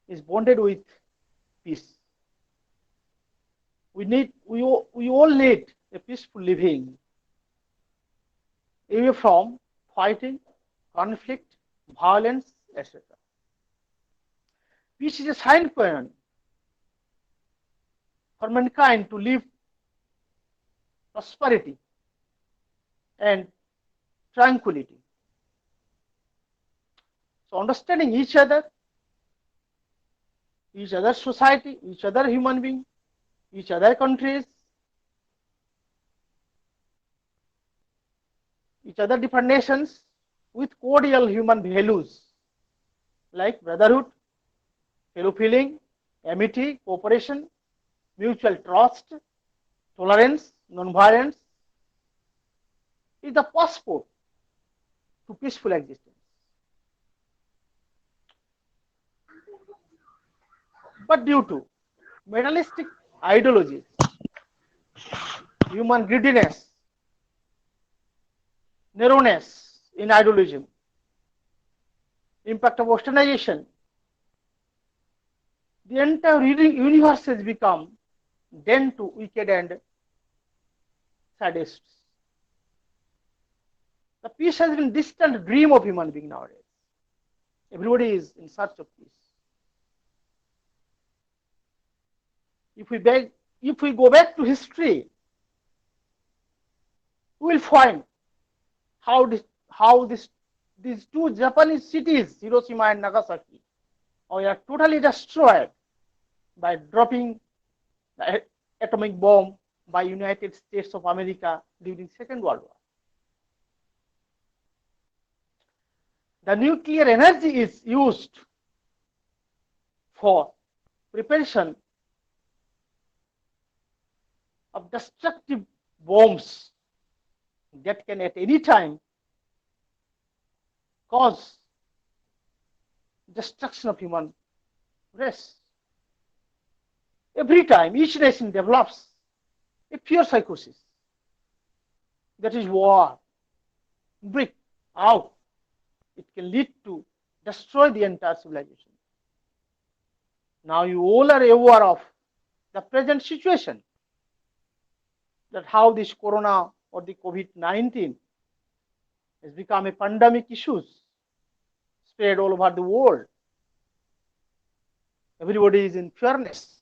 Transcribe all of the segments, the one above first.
is bonded with peace. We all need a peaceful living away from fighting, conflict, violence, etc. Peace is a sign point for mankind to live prosperity and tranquility. So understanding each other society, each other human being, each other countries, each other different nations with cordial human values like brotherhood, fellow feeling, amity, cooperation, mutual trust, tolerance, non-violence is the passport to peaceful existence. But due to materialistic ideologies, human greediness, narrowness in idealism, impact of westernization, the entire universe has become then to wicked and sadists. The peace has been distant dream of human being nowadays. Everybody is in search of peace. If we go back to history, we will find how these two Japanese cities, Hiroshima and Nagasaki, were totally destroyed by dropping the atomic bomb by United States of America during Second World War. The nuclear energy is used for preparation of destructive bombs that can at any time cause destruction of human race. Every time each nation develops a fear psychosis, that is war, break out, it can lead to destroy the entire civilization. Now you all are aware of the present situation, that how this corona or the COVID-19 has become a pandemic issue spread all over the world. Everybody is in fearness.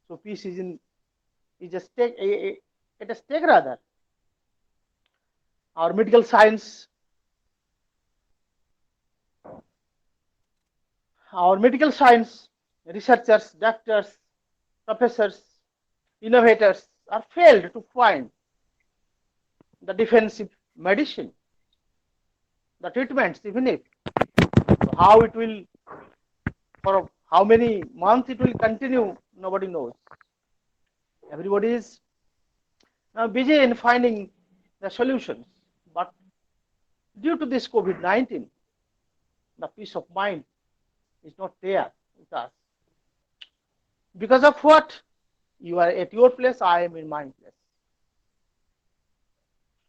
So peace is at a stake rather. Our medical science, researchers, doctors, professors, innovators are failed to find the defensive medicine, the treatments, even if how it will, for how many months it will continue, nobody knows. Everybody is now busy in finding the solutions, but due to this COVID-19, the peace of mind is not there with us. Because of what? You are at your place, I am in my place.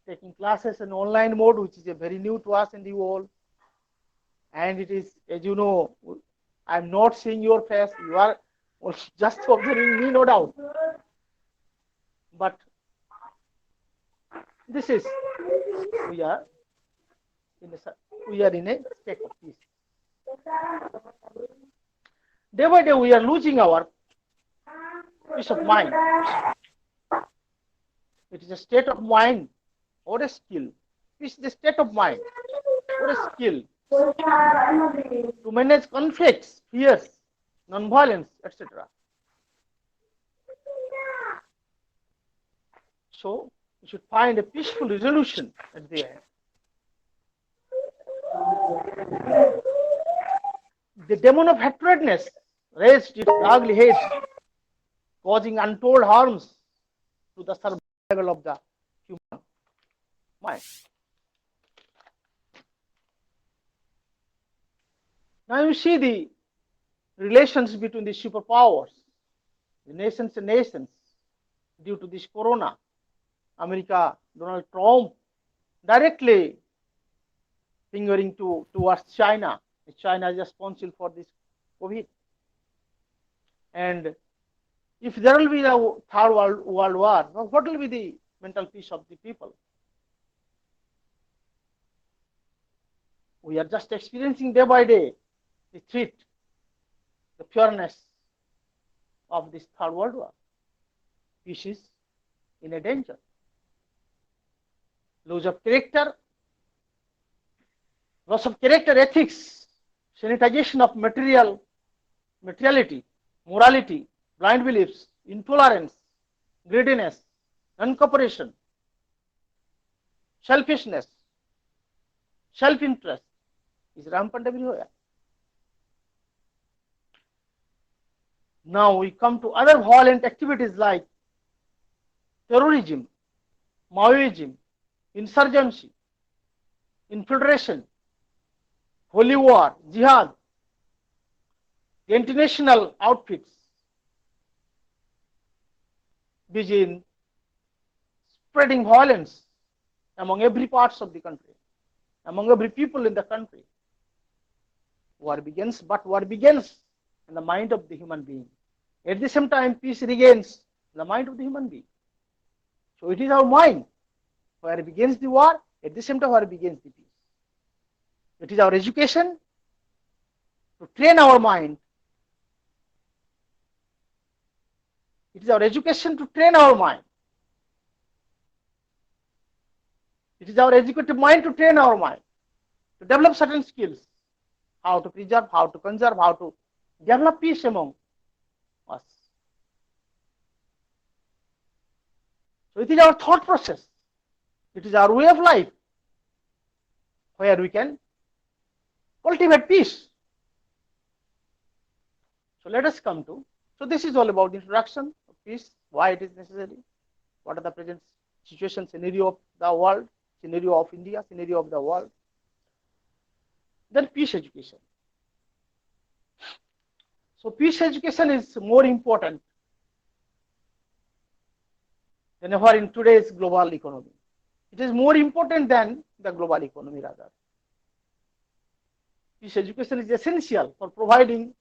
Taking classes in online mode, which is a very new to us in the world. And it is, as you know, I am not seeing your face, you are just observing me, no doubt. But this is, we are in a state of peace. Day by day, we are losing our peace of mind. It is a state of mind or a skill. Peace is a state of mind or a skill to manage conflicts, fears, non-violence, etc. So we should find a peaceful resolution at the end. The demon of hatredness raised its ugly head, causing untold harms to the survival of the human mind. Now you see the relations between the superpowers, the nations and nations, due to this corona. America, Donald Trump, directly fingering towards China. China is responsible for this COVID. And if there will be a third world war, what will be the mental peace of the people? We are just experiencing day by day the threat, the pureness of this third world war. Peace is in a danger. Loss of character, ethics, sanitization of materiality, morality, blind beliefs, intolerance, greediness, non-cooperation, selfishness, self-interest is rampant everywhere. Now we come to other violent activities like terrorism, Maoism, insurgency, infiltration, holy war, jihad, the international outfits begin spreading violence among every parts of the country, among every people in the country. War begins, but war begins in the mind of the human being. At the same time, peace regains in the mind of the human being. So it is our mind where begins the war, at the same time where begins the peace. It is our education to train our mind. It is our education to train our mind. It is our educative mind to train our mind, to develop certain skills, how to preserve, how to conserve, how to develop peace among us. So it is our thought process. It is our way of life where we can cultivate peace. So let us come to, so this is all about the introduction of peace, why it is necessary, what are the present situation, scenario of the world, scenario of India, scenario of the world. Then peace education. So peace education is more important than ever in today's global economy. It is more important than the global economy rather. Peace education is essential for providing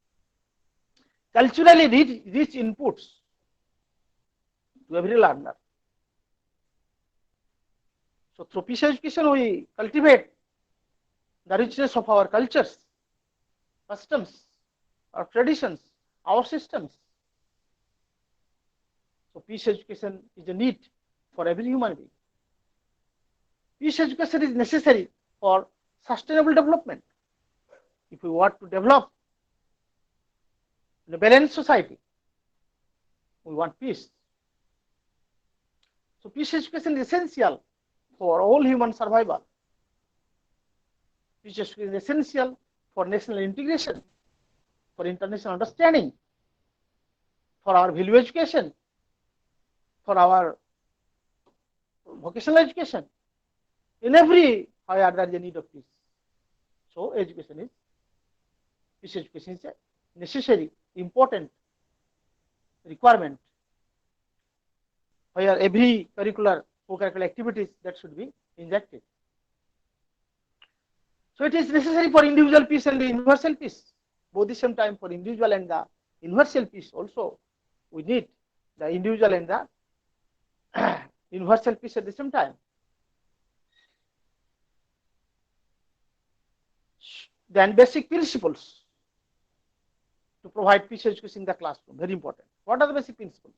culturally rich inputs to every learner. So through peace education, we cultivate the richness of our cultures, customs, our traditions, our systems. So peace education is a need for every human being. Peace education is necessary for sustainable development. If we want to develop in a balanced society, we want peace. So peace education is essential for all human survival. Peace education is essential for national integration, for international understanding, for our value education, for our vocational education. In every where there is a need of peace. So peace education is a necessary, important requirement where every co-curricular activities that should be injected. So it is necessary for individual peace and the universal peace. Both the same time for individual and the universal peace also we need the individual and the universal peace at the same time. Then basic principles to provide peace education in the classroom, very important. What are the basic principles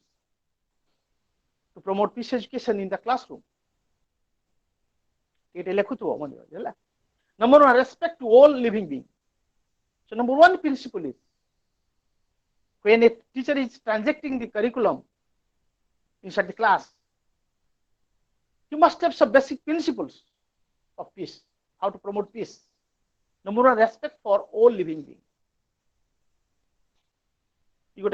to promote peace education in the classroom? Number one, respect to all living beings. So number one principle is when a teacher is transacting the curriculum inside the class, you must have some basic principles of peace, how to promote peace. Number one, respect for all living beings. You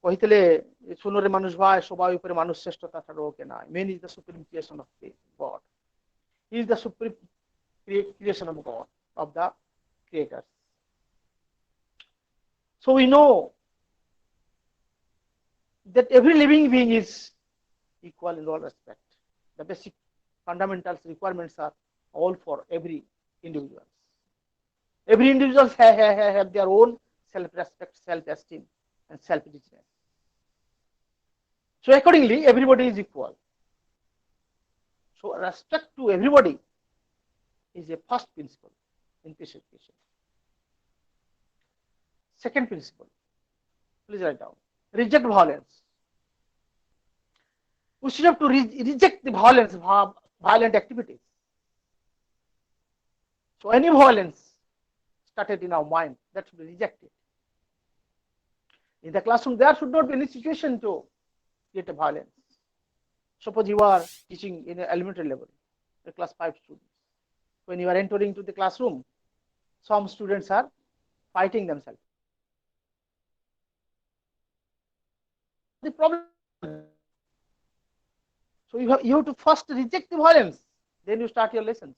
কহিতেলে সোনরে মানুষ ভাই সবাই উপরে মানুষ শ্রেষ্ঠ তাছাড়া ওকে না man is the supreme creation of God. He is the supreme creation of God, of the creators. So we know that every living being is equal in all respect. The basic fundamentals requirements are all for every individual. Every individual have their own self-respect, self-esteem, and self-reliance. So accordingly, everybody is equal. So respect to everybody is a first principle in peace education. Second principle, please write down. Reject violence. We should have to reject the violent activities. So any violence started in our mind, that should be rejected. In the classroom, there should not be any situation to create a violence. Suppose you are teaching in an elementary level, a class 5 students. When you are entering to the classroom, some students are fighting themselves. The problem. So you have to first reject the violence, then you start your lessons.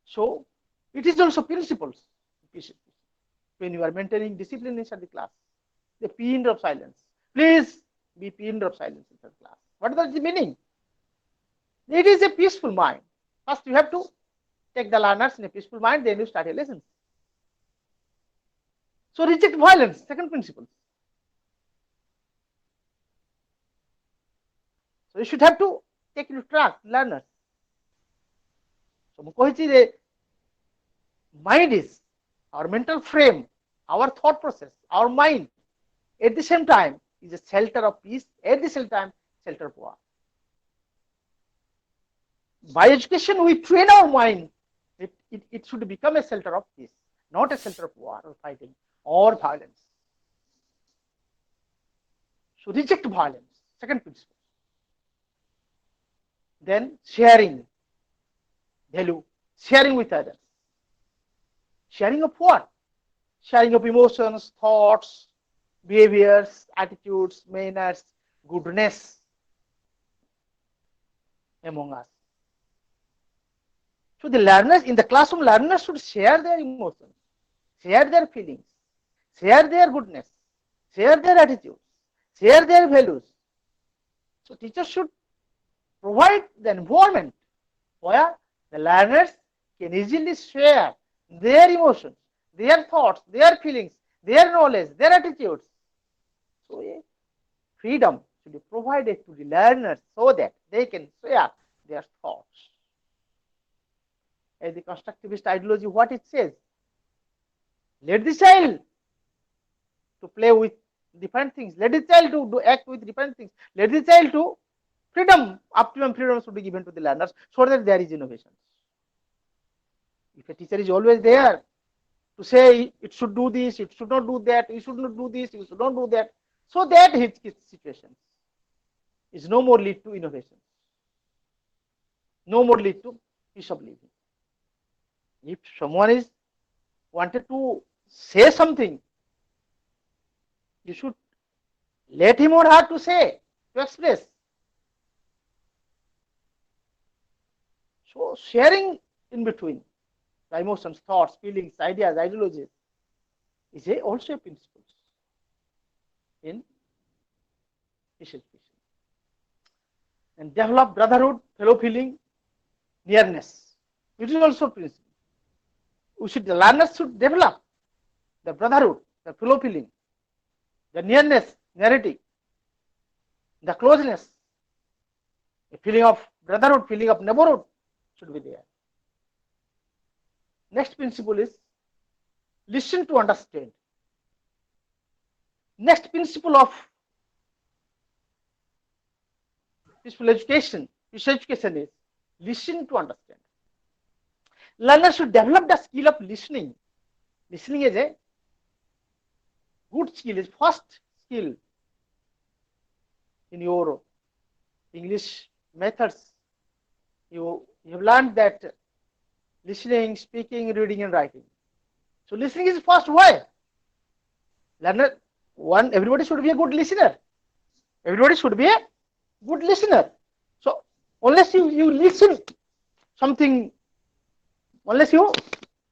So it is also principles. When you are maintaining discipline inside the class, the period of silence. Please be period of silence in the class. What is the meaning? It is a peaceful mind. First, you have to take the learners in a peaceful mind, then you start your lessons. So reject violence, second principle. So you should have to take into track learners. So the mind is our mental frame, our thought process, our mind. At the same time, is a shelter of peace. At the same time, shelter of war. By education, we train our mind. It should become a shelter of peace, not a shelter of war or fighting or violence. So reject violence. Second principle. Then sharing value, sharing with others. Sharing of what? Sharing of emotions, thoughts, behaviors, attitudes, manners, goodness among us. So the learners in the classroom, learners should share their emotions, share their feelings, share their goodness, share their attitudes, share their values. So teachers should provide the environment where the learners can easily share their emotions, their thoughts, their feelings, their knowledge, their attitudes. So freedom should be provided to the learners so that they can share their thoughts. As the constructivist ideology, what it says, let the child to play with different things, let the child to act with different things, let the child to freedom, optimum freedom should be given to the learners so that there is innovation. If a teacher is always there to say it should do this, it should not do that, you should not do this, you should not do that, so that his situation is no more lead to innovation, no more lead to peace of living. If someone is wanted to say something, you should let him or her to say, to express. So sharing in between the emotions, thoughts, feelings, ideas, ideologies is also a principle in peace education. And develop brotherhood, fellow feeling, nearness. It is also a principle. The learners should develop the brotherhood, the fellow feeling, the nearness, narrative, the closeness, a feeling of brotherhood, feeling of neighborhood should be there. Next principle is listen to understand. Next principle of peaceful education, peace education is listen to understand. Learners should develop the skill of listening. Listening is a good skill, is first skill in your English methods. You have learned that listening, speaking, reading, and writing. So listening is first way. Learner one, everybody should be a good listener. Everybody should be a good listener. So unless you listen something, unless you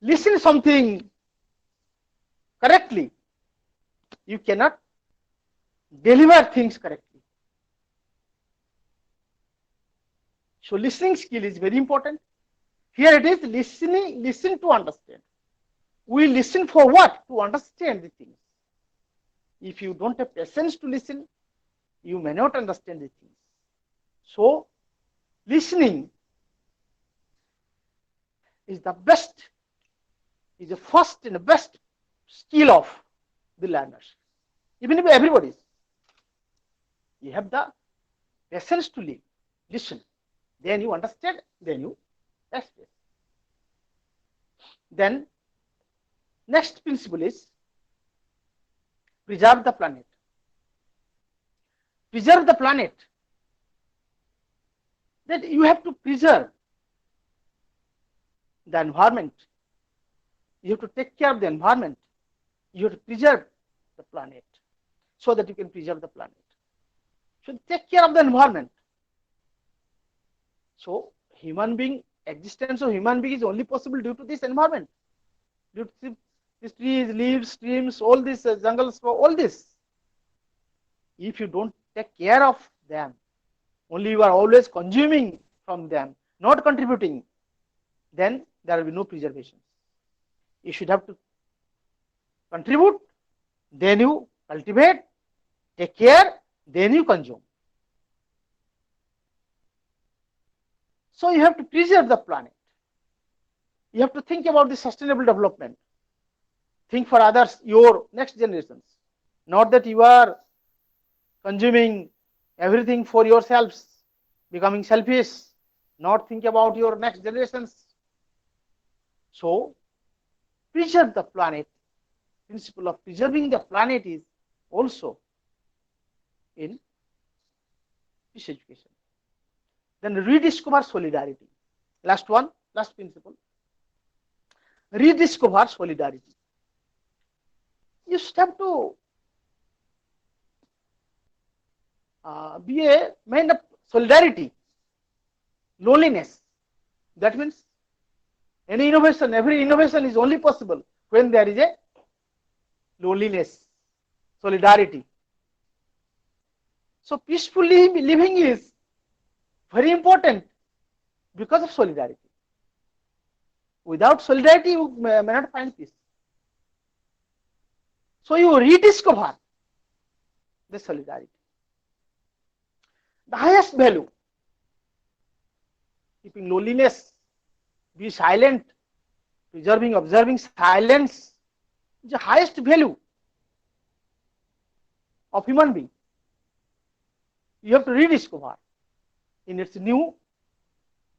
listen something correctly, you cannot deliver things correctly. So listening skill is very important. Here it is listening, listen to understand. We listen for what? To understand the things. If you don't have patience to listen, you may not understand the things. So, listening is the best, is the first and the best skill of the learners. Even if everybody, you have the patience to listen. Then you understand, then you express. Then, next principle is preserve the planet. Preserve the planet. That you have to preserve the environment. You have to take care of the environment. You have to preserve the planet so that you can preserve the planet. So take care of the environment. So human being, existence of human being is only possible due to this environment. Due to these trees, leaves, streams, all this jungles, all this. If you don't take care of them, only you are always consuming from them, not contributing, then there will be no preservation. You should have to contribute, then you cultivate, take care, then you consume. So you have to preserve the planet. You have to think about the sustainable development. Think for others, your next generations. Not that you are consuming everything for yourselves, becoming selfish, not think about your next generations. So, preserve the planet. Principle of preserving the planet is also in peace education. Then rediscover solidarity. Last one, last principle. Rediscover solidarity. You have to be a man of solidarity, loneliness. That means any innovation, every innovation is only possible when there is a loneliness, solidarity. So peacefully living is very important because of solidarity. Without solidarity, you may not find peace. So you rediscover the solidarity. The highest value, keeping loneliness, be silent, preserving, observing silence, is the highest value of human being. You have to rediscover in its new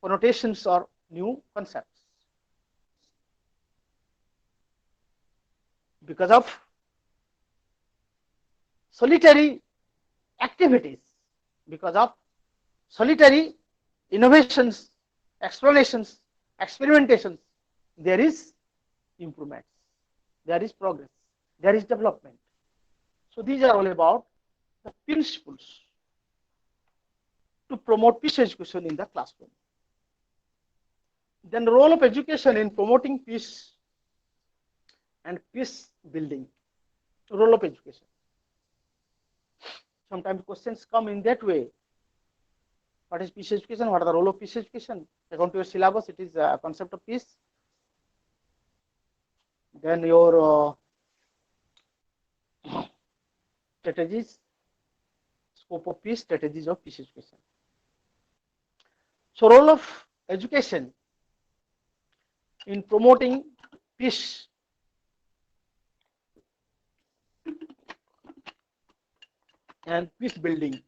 connotations or new concepts. Because of solitary activities, because of solitary innovations, explanations, experimentations, there is improvement, there is progress, there is development. So these are all about the principles to promote peace education in the classroom. Then the role of education in promoting peace and peace building. Role of education. Sometimes questions come in that way. What is peace education? What is the role of peace education? According to your syllabus, it is a concept of peace. Then your strategies, scope of peace, strategies of peace education. So role of education in promoting peace and peace building.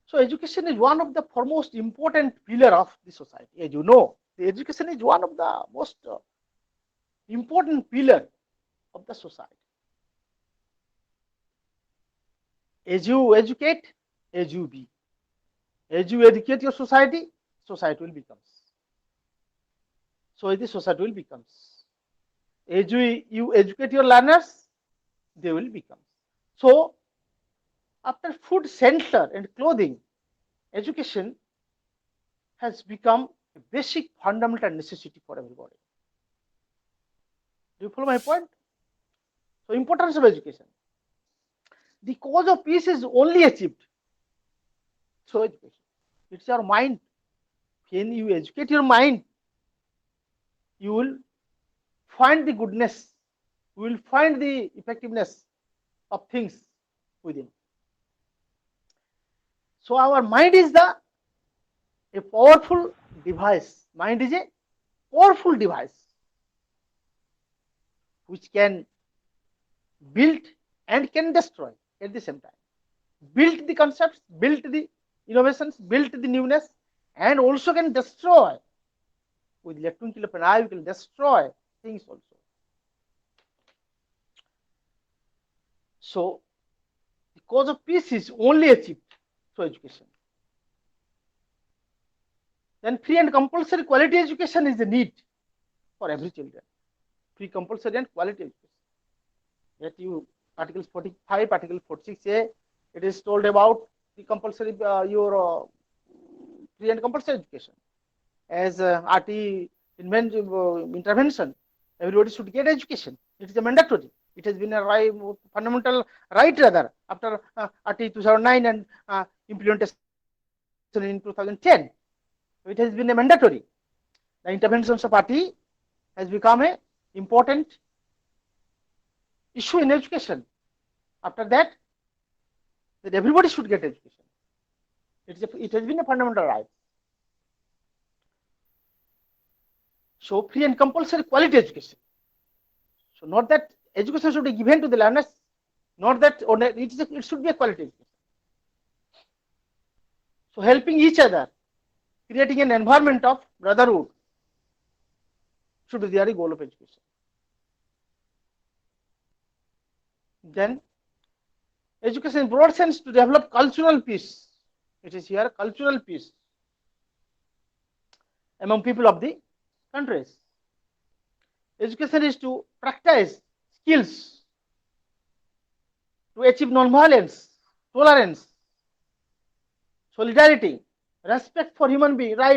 So education is one of the foremost important pillar of the society. As you know, the education is one of the most important pillar of the society. As you educate, as you be. As you educate your society, society will become. So the society will become. As you educate your learners, they will become. So after food, shelter, and clothing, education has become a basic fundamental necessity for everybody. Do you follow my point? So importance of education. The cause of peace is only achieved through education. It's your mind. When you educate your mind, you will find the goodness, you will find the effectiveness of things within. So our mind is a powerful device. Mind is a powerful device which can build and can destroy at the same time. Build the concepts, build the innovations, build the newness, and also can destroy. With the twinkle of an eye, you can destroy things also. So, the cause of peace is only achieved through education. Then free and compulsory quality education is a need for every children. Free, compulsory, and quality education. Yet you Article 45, Article 46A, it is told about the compulsory your free and compulsory education. As RT intervention, everybody should get education. It is a mandatory. It has been a right, fundamental right rather after RT 2009 and implementation in 2010. It has been a mandatory. The interventions of RT has become a important issue in education. After that everybody should get education. It has been a fundamental right. So free and compulsory quality education. So not that education should be given to the learners, not that it should be a quality education. So helping each other, creating an environment of brotherhood should be the goal of education. Then education in broad sense to develop cultural peace. It is here cultural peace among people of the countries. Education is to practice skills to achieve non-violence, tolerance, solidarity, respect for human beings,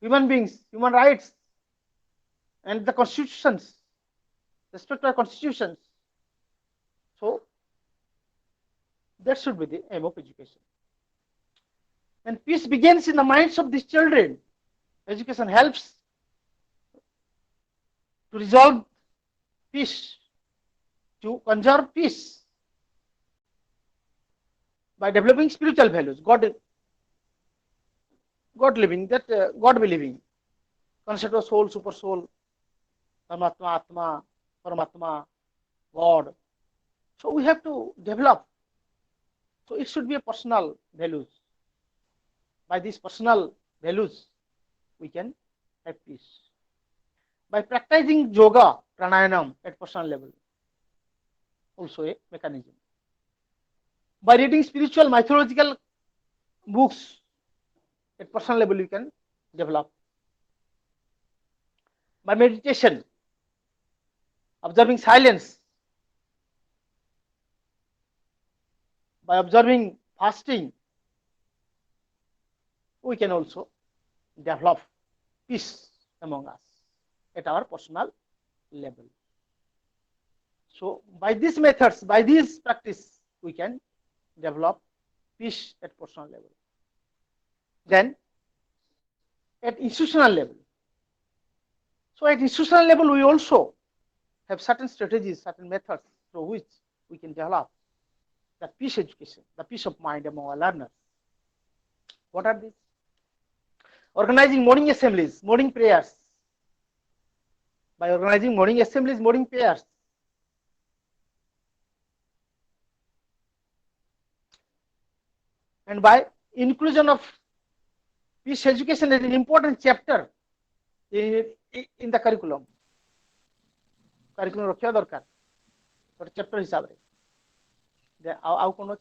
human rights, and the constitutions, respect for constitutions. So that should be the aim of education. When peace begins in the minds of these children, education helps to resolve peace, to conserve peace by developing spiritual values, God living, that God believing, concept of soul, super soul, Paramatma, Atma, Paramatma, God. So we have to develop. So it should be a personal values. By these personal values, we can have peace. By practicing yoga, pranayam at personal level, also a mechanism. By reading spiritual mythological books at personal level, you can develop. By meditation, observing silence, by observing fasting, we can also develop peace among us at our personal level. So by these methods, by these practice, we can develop peace at personal level. Then at institutional level. So at institutional level, we also have certain strategies, certain methods through which we can develop the peace education, the peace of mind among our learners. What are these? Organizing morning assemblies, morning prayers. By organizing morning assemblies, morning prayers, and by inclusion of peace education as an important chapter in the curriculum. Curriculum रखिया दरकार और chapter हिसाब रे आउ कोनो.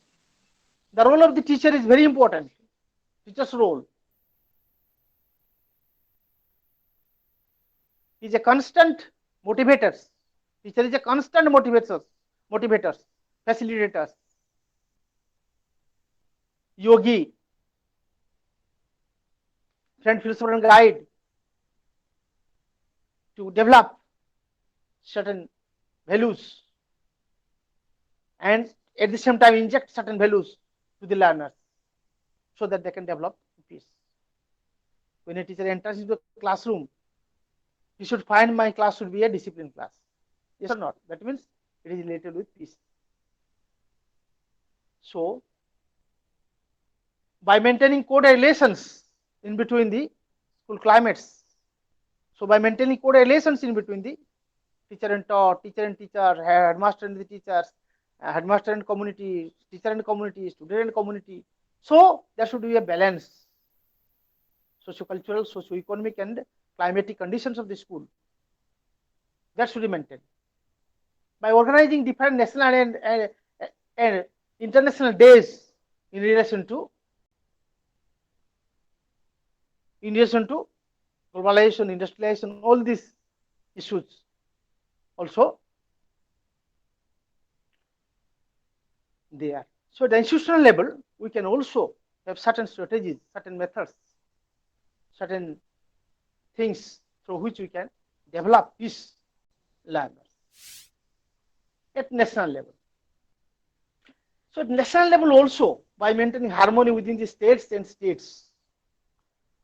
The role of the teacher is very important. Teacher's role is a constant motivators. Teacher is a constant motivators, facilitators, yogi, friend, philosopher, and guide to develop certain values and at the same time inject certain values to the learners. so that they can develop peace. When a teacher enters into the classroom, he should find my class should be a disciplined class. Yes or not? That means it is related with peace. So, by maintaining co-relations in between the school climates, so by maintaining co-relations in between the teacher and taught, teacher and teacher, headmaster and the teachers, headmaster and community, teacher and community, student and community. So there should be a balance. Socio-cultural, socio-economic and climatic conditions of the school. That should be maintained. By organizing different national and international days in relation to globalization, industrialization, all these issues also there. So at the institutional level, we can also have certain strategies, certain methods, certain things through which we can develop peace learners at national level. So at national level also, by maintaining harmony within the states and states,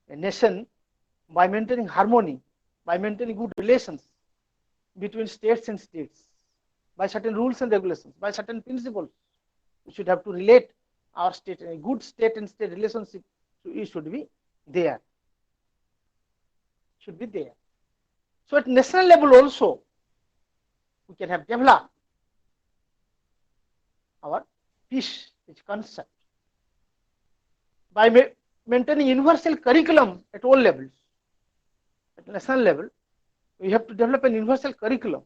a nation, by maintaining harmony, by maintaining good relations between states and states, by certain rules and regulations, by certain principles, we should have to relate our state, a good state and state relationship should be there. Should be there. So at national level also, we can have developed our peace concept by maintaining universal curriculum at all levels. At national level, we have to develop an universal curriculum,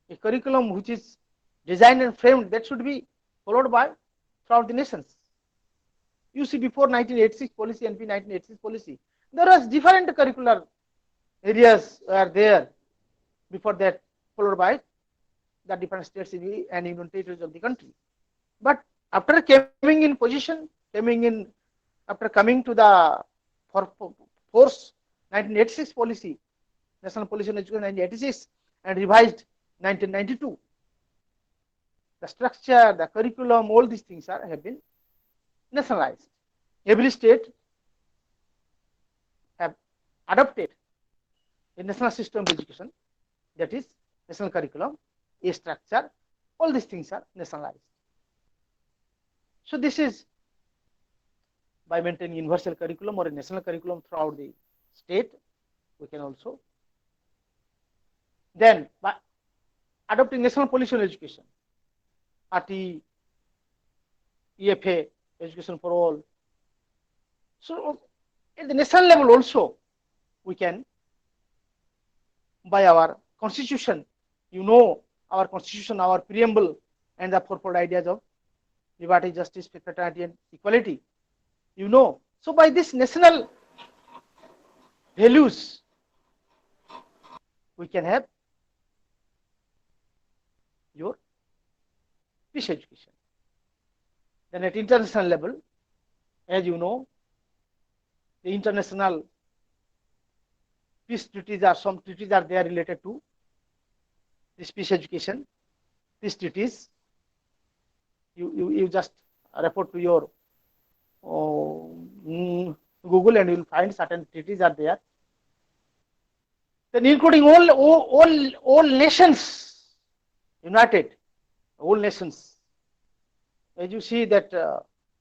a curriculum which is designed and framed that should be followed by throughout the nations. You see, before 1986 policy, NP 1986 policy, there was different curricular areas were there before that, followed by the different states and union territories of the country. But after coming in position, after coming to the force 1986 policy, National Policy on Education 1986 and revised 1992, the structure, the curriculum, all these things have been nationalized. Every state have adopted a national system of education, that is national curriculum, a structure, all these things are nationalized. So this is by maintaining universal curriculum or a national curriculum throughout the state, we can also. Then by adopting national policy on education, RT, EFA, education for all. So at the national level also, we can, by our constitution, our constitution, our preamble, and the fourfold ideas of liberty, justice, fraternity, and equality. So by this national values, we can have your peace education. Then at international level, as you know, the international peace treaties some treaties are there related to this peace education. Peace treaties, you just report to your Google and you will find certain treaties are there. Then including all nations united, all nations. As you see that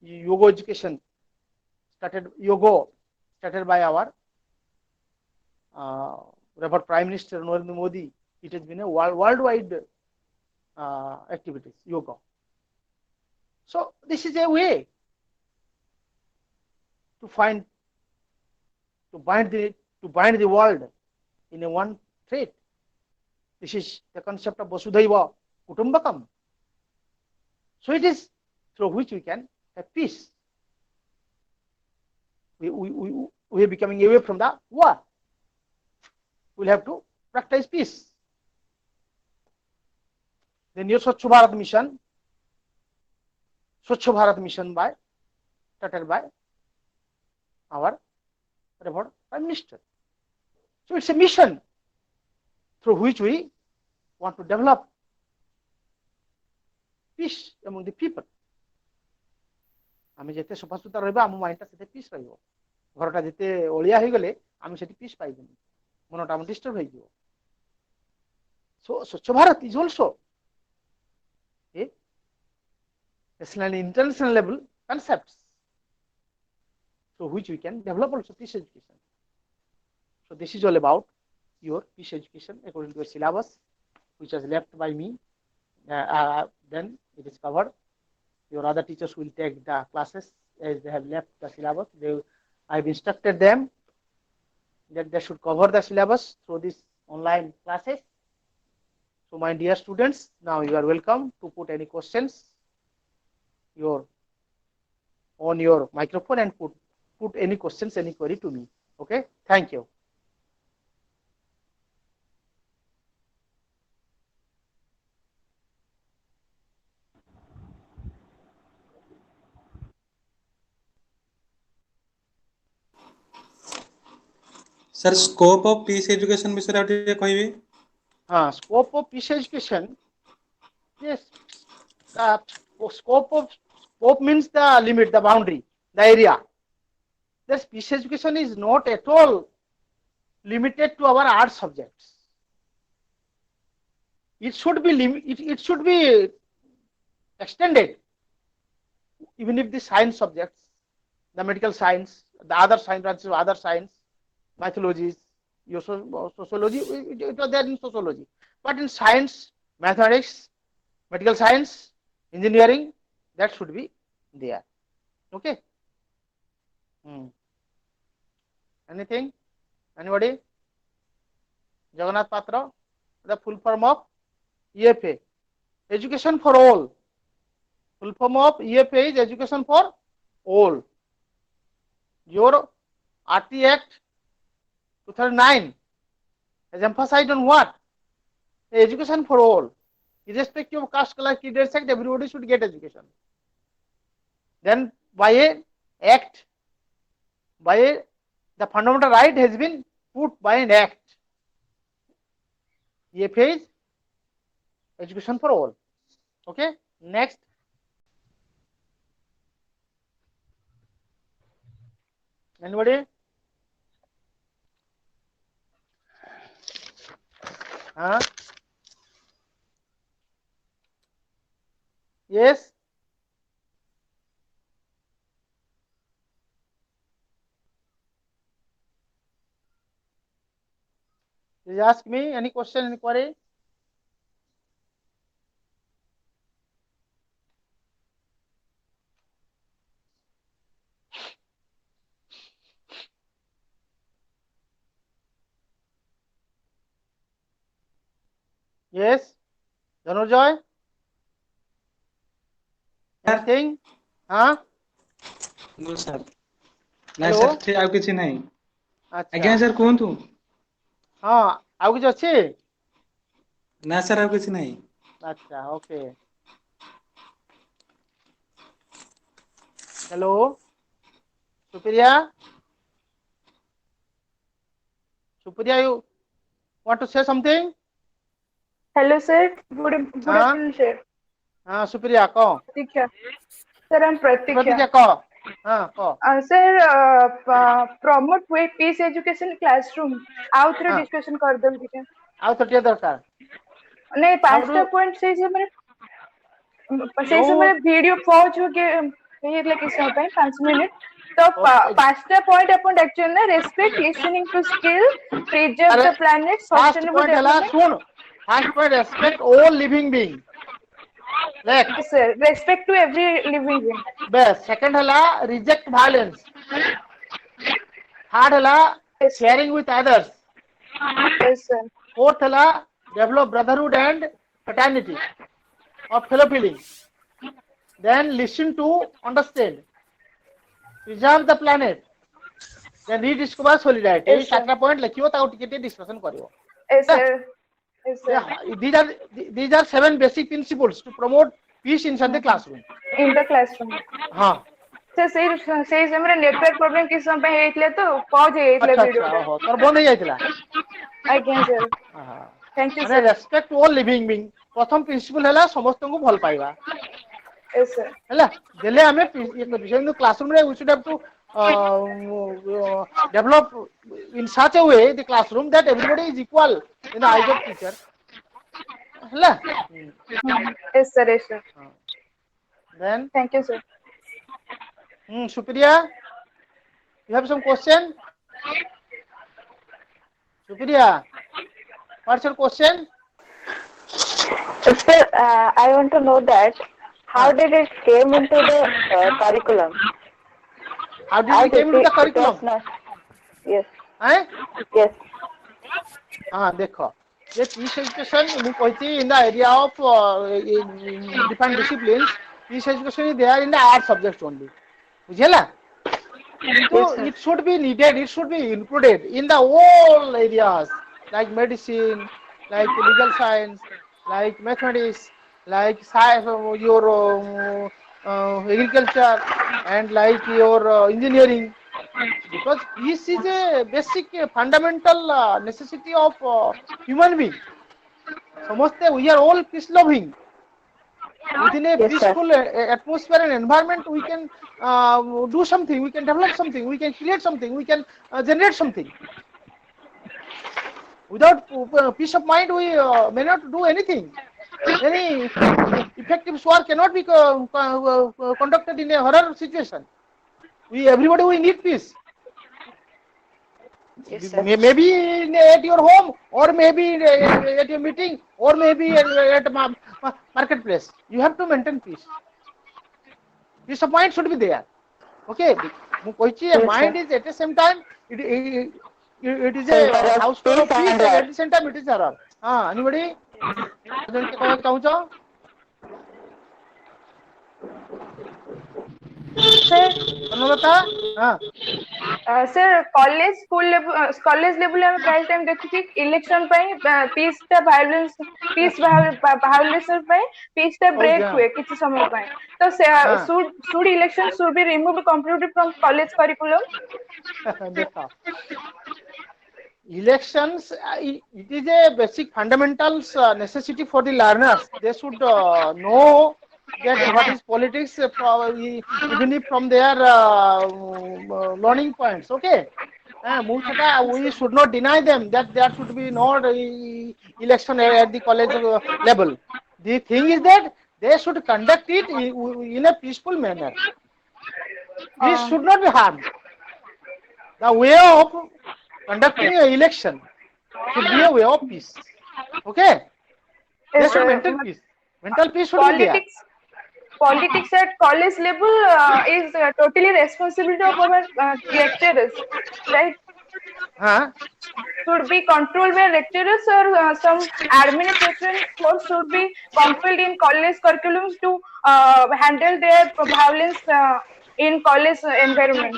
yoga education started by our Revered Prime Minister Narendra Modi. It has been a worldwide activities, yoga. So this is a way to bind the world in a one thread. This is the concept of Vasudhaiva Kutumbakam. So it is through which we can have peace. We are becoming away from the war. We'll have to practice peace. The new Swachh Bharat mission, started by our Revered Prime Minister. So it's a mission through which we want to develop peace among the people. आमे जेते सफासुतरा रहबा आम mind टा सेते piece रहइबो घरटा जेते ओलिया हो गले आमे सेति पीस पाइबोनी मनटा हम डिस्टर्ब हो जिवो so Swachh Bharat is also a national and international level concepts so which we can develop also peace education. So this is all about your peace education according to your syllabus which was left by me. Then it is covered. Your other teachers will take the classes as they have left the syllabus. I have instructed them that they should cover the syllabus through these online classes. So my dear students, now you are welcome to put any questions on your microphone and put any questions, any query to me. Okay, thank you. Sir scope of peace education विषय आप कहिबे Scope of peace education. Yes, scope means the limit, the boundary, the area. This peace education is not at all limited to our art subjects. It should be it should be extended even if the science subjects, the medical science, the other science branches, other science, mythologies, your sociology, it was there in sociology. But in science, mathematics, medical science, engineering, that should be there. Okay. Anything? Anybody? Jagannath Patra, the full form of EFA, education for all. Full form of EFA is education for all. Your RT Act 2009 has emphasized on what? Education for all. Irrespective of caste, color, creed, sect, everybody should get education. Then by a act, the fundamental right has been put by an act. EFA is education for all. Okay, next. Anybody? Yes. Please ask me any question, any query. Yes, Dhanujoy. Anything? No sir ना sir ठीक आ किछि नहीं आज्ञा sir कोंतु आउ किछ अछि ना सर आ किछि नहीं अच्छा okay hello Supriya you want to say something? Hello sir, good afternoon sir. Supriya को Pratiksha. Sir, I'm Pratiksha. Pratiksha को sir, promote peace education classroom. आउ थोड़ा discussion कर दो ठीक आउ थोड़ा दरकार नहीं पांचटा पॉइंट से समय वीडियो पॉज हो के ये लेके समय पे 5 मिनट तो पांचटा पॉइंट अपन एक्चुअली ना respect listening to skill preserve the planet sustainable development First point, respect all living being. Yes, sir. Respect to every living being. Best. Second hala reject violence. Third hala sharing with others. Yes, sir. Fourth hala develop brotherhood and fraternity or fellow feeling. Then listen to understand. Preserve the planet. Then rediscover solidarity. Yes, sir. 7 point likhiyo ta tikete discussion kariyo. Yes, sir. Yes, sir. These are 7 basic principles to promote peace inside the classroom. In the classroom. हाँ. Sir सही समय network problem किस समय पे हेतले तो pause हेतले video अच्छा तर बंद हो जाइतला आज्ञा sir thank you sir respect all living being प्रथम प्रिंसिपल हैला समस्त को भल पाइबा Yes, sir. ହେଲା ଦେଲେ ଆମେ କିନ୍ତୁ classroom ରେ we should have to develop in such a way the classroom that everybody is equal in the eyes of teacher ହେଲା Yes, sir. Yes, sir. then Thank you, sir. Supriya, you have some question? Supriya, what's your question? Sir, I want to know that how did it came into the curriculum? How did it came into the It was curriculum? not. Yes. हैं? Yes. हाँ देखो ये peace education ମୁଁ କହିଛି in the area of in different disciplines peace education is there in the art subjects only ବୁଝିଲା କିନ୍ତୁ Yes, sir. it should be needed it should be included in the all areas like medicine like legal science like mathematics like science your agriculture and like your engineering because peace is a basic fundamental necessity of human being samaste we are all peace loving within a Yes, sir. peaceful atmosphere and environment we can do something we can develop something we can create something we can generate something without peace of mind we may not do anything any effective war cannot be conducted in a horror situation everybody we need peace. Yes, sir. Maybe at your home or maybe at your meeting or maybe at marketplace you have to maintain peace of mind should be there okay Yes, mind sir. is at the same time it is Center a of house peace of peace and and war. at the same time it is error anybody ଚାହୁଁଛ Sir, ଅନୁରତା sir, college level ଆମେ ପ୍ରାୟ time ଦେଖୁଛି election ପାଇଁ peace ଟା violation ପାଇଁ peace ଟା break ହୁଏ କିଛି ସମୟ ପାଇଁ ତ should election should be removed completely from college curriculum? ଦେଖ elections it is a basic fundamentals necessity for the learners they should know that what is politics even if from their learning points okay we should not deny them that there should be not election at the college level the thing is that they should conduct it in a peaceful manner peace should not be harmed the way of conducting an election should be a way of peace. Okay? They should maintain peace. Mental peace should be there. Politics at college level is totally responsibility of our lecturers, right? Should be controlled by lecturers or some administration force should be compelled in college curriculums to handle their violence in college environment.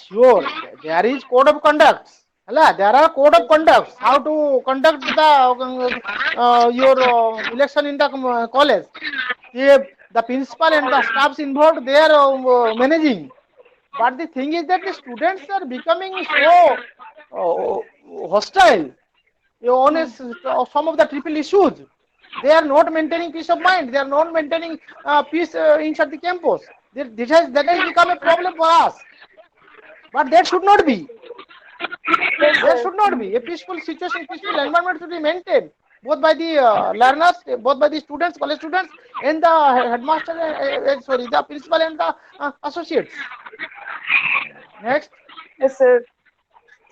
Sure, there is code of conduct. There are code of conduct how to conduct the your election in the college. If the principal and the staffs involved they are managing, but the thing is that the students are becoming so hostile on some of the triple issues. They are not maintaining peace of mind. They are not maintaining peace inside the campus. That has become a problem for us. But that should not be. There should not be. A peaceful situation, peaceful environment should be maintained, both by the learners, both by the students, college students, and the headmaster, the principal and the associates. Next. Yes, sir.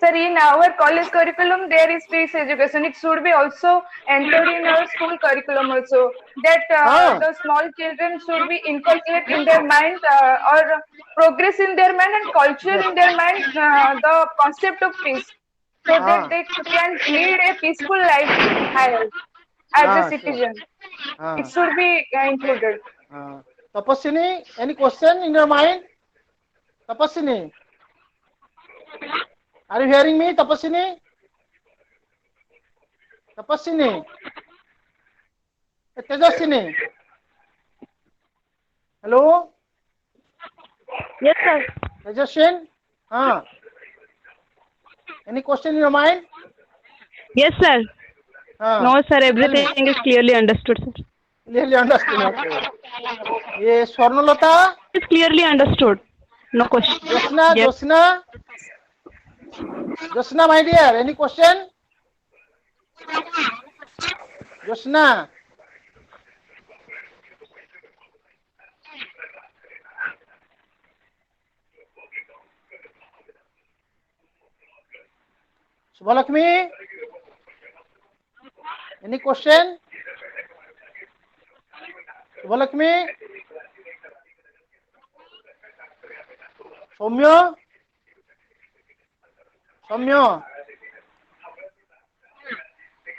Sir, in our college curriculum, there is peace education. It should be also entered in our school curriculum also. That the small children should be inculcated in their mind or progress in their mind and culture in their mind the concept of peace, so that they can lead a peaceful life as a citizen. Sure. It should be included. Tapasini, any question in your mind? Tapasini. Are you hearing me, Tapasini? Tapasini. Tejasini. Hello? Yes, sir. Tejashin? Any question in your mind? Yes, sir. No, sir. Everything is clearly understood, sir. Clearly understood. Okay. ये Swarnlata, It's clearly understood. No question. Josna, Yes. Josna, Josna, my dear, any question? Josna. Subhalakshmi, any question? Subhalakshmi, Soumya, Soumya,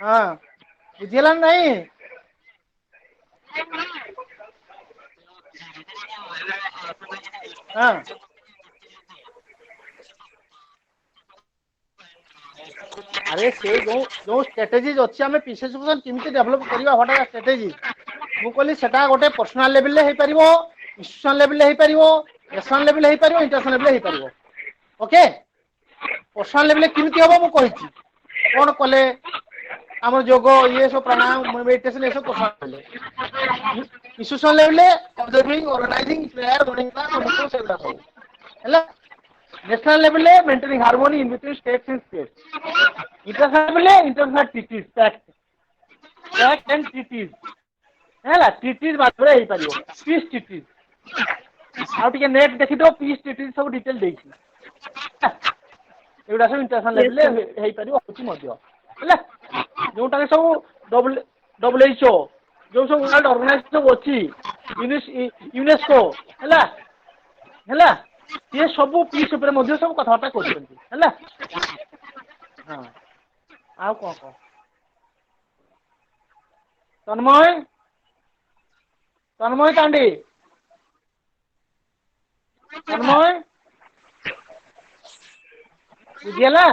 हाँ बुझेला नहीं हाँ अरे से जो strategies अछि हमें पीसी सॉल्यूशन केमिति डेवलप करिवा व्हाट आर स्ट्रेटेजी मु कहली सेटा गोटे पर्सनल लेवल ले हे परिवो इंस्टीट्यूशन लेवल ले हे परिवो नेशनल लेवल हे परिवो इंटरनेशनल लेवल हे परिवो ओके पर्सनल लेवल केमिति होबो मु कहिछि कोन कले हमर योग ये सब प्राणायाम मेडिटेशन ये सब personal level institution level observing organising prayer morning class monitor से सब हैला national level maintaining harmony in between states and states international international treaties fact and treaties हैला ट्रीटीज मात्रे हे परियो पीस ट्रीटीज आउ टिके नेट देखि दो पीस ट्रीटीज सब डिटेल देछि एउडा सब इंटरनेशनल लेवल हे परियो अछि मध्य हैला जोटा सब डब्ल्यूएचओ जो सब वर्ल्ड ऑर्गेनाइजेशन अछि यूनेस्को हैला हैला ये सब पीस ऊपर मध्य सब कथाटा करछन्ती हैला हां आउ को तन्मय तन्मय तांडी तन्मय बुझियला